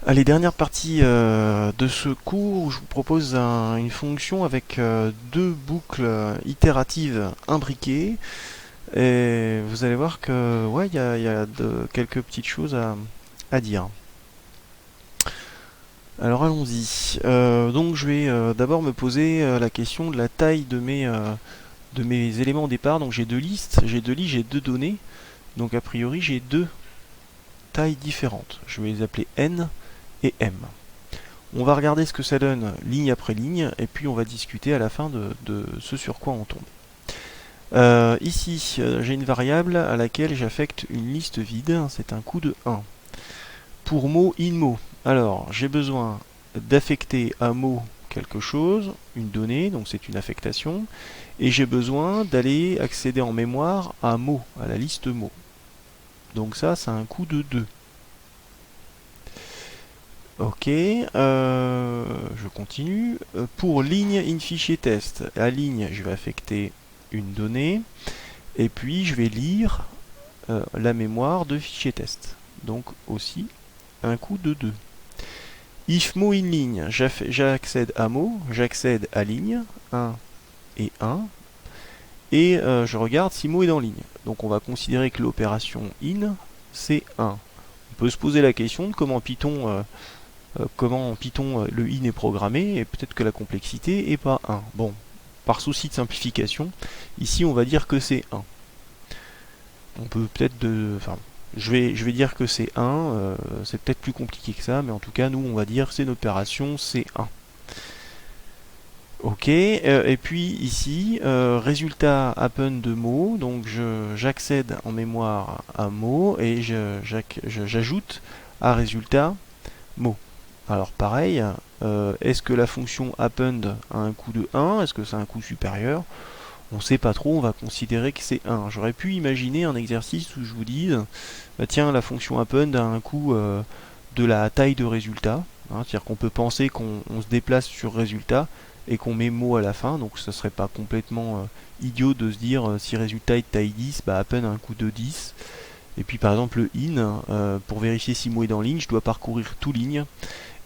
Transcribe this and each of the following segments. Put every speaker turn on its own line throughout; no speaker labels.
Allez, dernière partie de ce cours où je vous propose une fonction avec deux boucles itératives imbriquées. Et vous allez voir que ouais, il y a quelques petites choses à dire. Alors allons-y. Donc je vais d'abord me poser la question de la taille de mes éléments au départ. Donc j'ai deux listes, j'ai deux lignes, j'ai deux données. Donc a priori j'ai deux tailles différentes. Je vais les appeler n et m. On va regarder ce que ça donne ligne après ligne, et puis on va discuter à la fin de ce sur quoi on tombe. Ici, j'ai une variable à laquelle j'affecte une liste vide, c'est un coup de 1. Pour mot in mot, alors j'ai besoin d'affecter à mot quelque chose, une donnée, donc c'est une affectation, et j'ai besoin d'aller accéder en mémoire à mot, à la liste mot. Donc ça, c'est un coup de 2. Ok, je continue. Pour ligne in fichier test, à ligne, je vais affecter une donnée, et puis je vais lire la mémoire de fichier test. Donc aussi un coup de 2. If mot in ligne, j'accède à mot, j'accède à ligne, 1 et 1, et je regarde si mot est dans ligne. Donc on va considérer que l'opération in, c'est 1. On peut se poser la question de comment Python le in est programmé, et peut-être que la complexité est pas 1. Bon, par souci de simplification, ici on va dire que c'est 1. On peut peut-être enfin, je vais dire que c'est 1, c'est peut-être plus compliqué que ça, mais en tout cas, nous, on va dire que c'est une opération, c'est 1. Ok, et puis ici, résultat append de mot, donc j'accède en mémoire à mot et j'ajoute à résultat mot. Alors pareil, est-ce que la fonction append a un coût de 1? Est-ce que c'est un coût supérieur? On ne sait pas trop, on va considérer que c'est 1. J'aurais pu imaginer un exercice où je vous dise, bah tiens, la fonction append a un coût de la taille de résultat. C'est-à-dire qu'on peut penser qu'on se déplace sur résultat et qu'on met mot à la fin, donc ça serait pas complètement idiot de se dire si résultat est de taille 10, bah append a un coût de 10. Et puis par exemple le in, pour vérifier si mot est dans ligne, je dois parcourir tout ligne.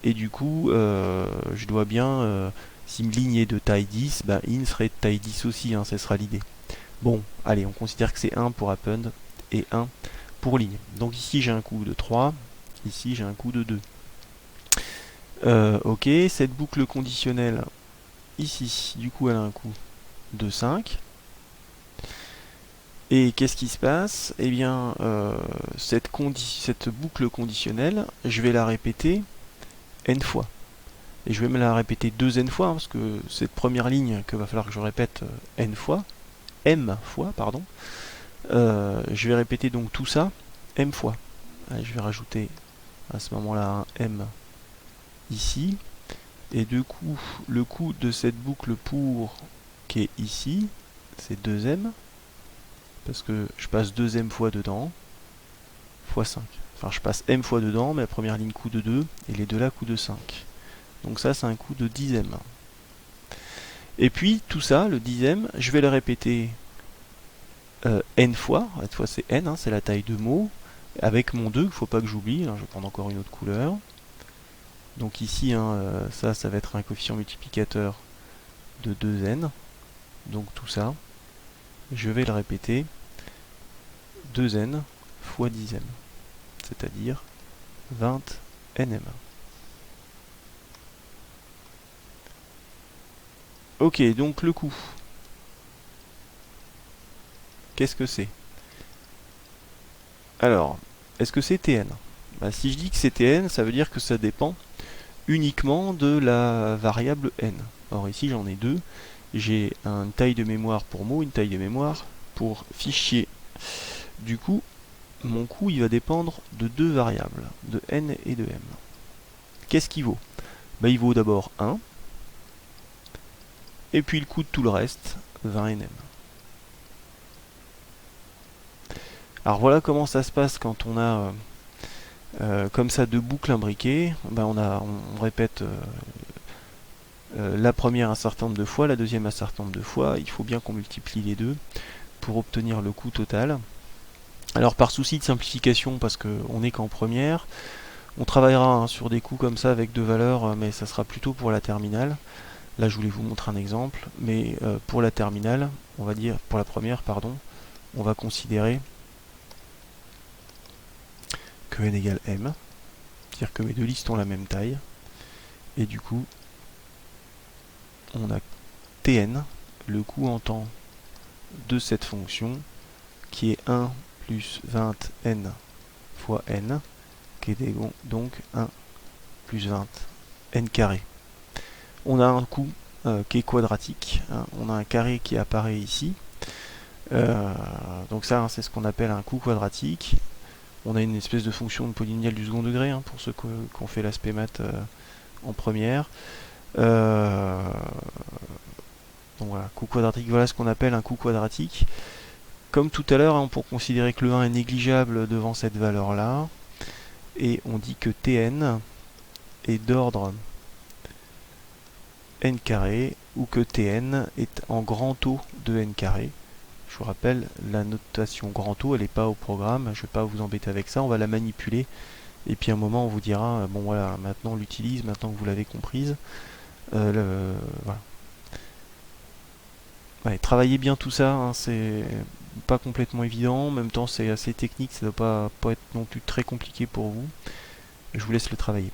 Et du coup, je dois bien, si ligne est de taille 10, bah in serait de taille 10 aussi, ce sera l'idée. Bon, allez, on considère que c'est 1 pour append et 1 pour ligne. Donc ici j'ai un coût de 3, ici j'ai un coût de 2. Ok, cette boucle conditionnelle, ici, du coup elle a un coût de 5. Et qu'est-ce qui se passe? Eh bien, cette boucle conditionnelle, je vais la répéter n fois. Et je vais me la répéter 2n fois, parce que cette première ligne que va falloir que je répète n fois, m fois, pardon, je vais répéter donc tout ça m fois. Allez, je vais rajouter à ce moment-là un m ici, et du coup, le coût de cette boucle pour qui est ici, c'est 2m, parce que je passe 2m fois dedans, fois 5. Enfin, je passe m fois dedans, mais la première ligne coût de 2, et les deux là coût de 5. Donc ça, c'est un coût de 10m. Et puis, tout ça, le 10m, je vais le répéter n fois. Cette fois, c'est n, c'est la taille de mot. Avec mon 2, il ne faut pas que j'oublie. Je vais prendre encore une autre couleur. Donc ici, ça va être un coefficient multiplicateur de 2n. Donc tout ça, je vais le répéter 2n fois 10m. C'est-à-dire 20 nm. Ok, donc le coût. Qu'est-ce que c'est? Alors, est-ce que c'est Tn? Bah, si je dis que c'est Tn, ça veut dire que ça dépend uniquement de la variable n. Or ici j'en ai deux. J'ai une taille de mémoire pour mot, une taille de mémoire pour fichier. Du coup, mon coût il va dépendre de deux variables, de n et de m. Qu'est-ce qu'il vaut? Bah, il vaut d'abord 1, et puis le coût de tout le reste, 20 nm. Alors voilà comment ça se passe quand on a comme ça deux boucles imbriquées. Ben on répète la première un certain nombre de fois, la deuxième un certain nombre de fois. Il faut bien qu'on multiplie les deux pour obtenir le coût total. Alors par souci de simplification, parce qu'on n'est qu'en première, On travaillera sur des coups comme ça avec deux valeurs, mais ça sera plutôt pour la terminale. Là, je voulais vous montrer un exemple, mais pour la terminale, on va dire, pour la première, pardon, on va considérer que n égale m, c'est-à-dire que mes deux listes ont la même taille, et du coup, on a tn, le coût en temps de cette fonction, qui est 1 plus 20n fois n, qui est donc 1 plus 20 n carré. On a un coût qui est quadratique, hein, on a un carré qui apparaît ici, donc ça, hein, c'est ce qu'on appelle un coût quadratique. On a une espèce de fonction de polynomial du second degré, hein, pour ceux qui ont fait l'aspect maths en première. Donc voilà, coût quadratique, voilà ce qu'on appelle un coût quadratique. Comme tout à l'heure, hein, pour considérer que le 1 est négligeable devant cette valeur-là, et on dit que Tn est d'ordre n carré, ou que Tn est en grand O de n carré. Je vous rappelle, la notation grand O, elle n'est pas au programme, je ne vais pas vous embêter avec ça, on va la manipuler, et puis à un moment on vous dira, bon voilà, maintenant on l'utilise, maintenant que vous l'avez comprise. Voilà. Ouais, travaillez bien tout ça, hein, c'est pas complètement évident, en même temps c'est assez technique, ça ne doit pas être non plus très compliqué pour vous. Je vous laisse le travailler.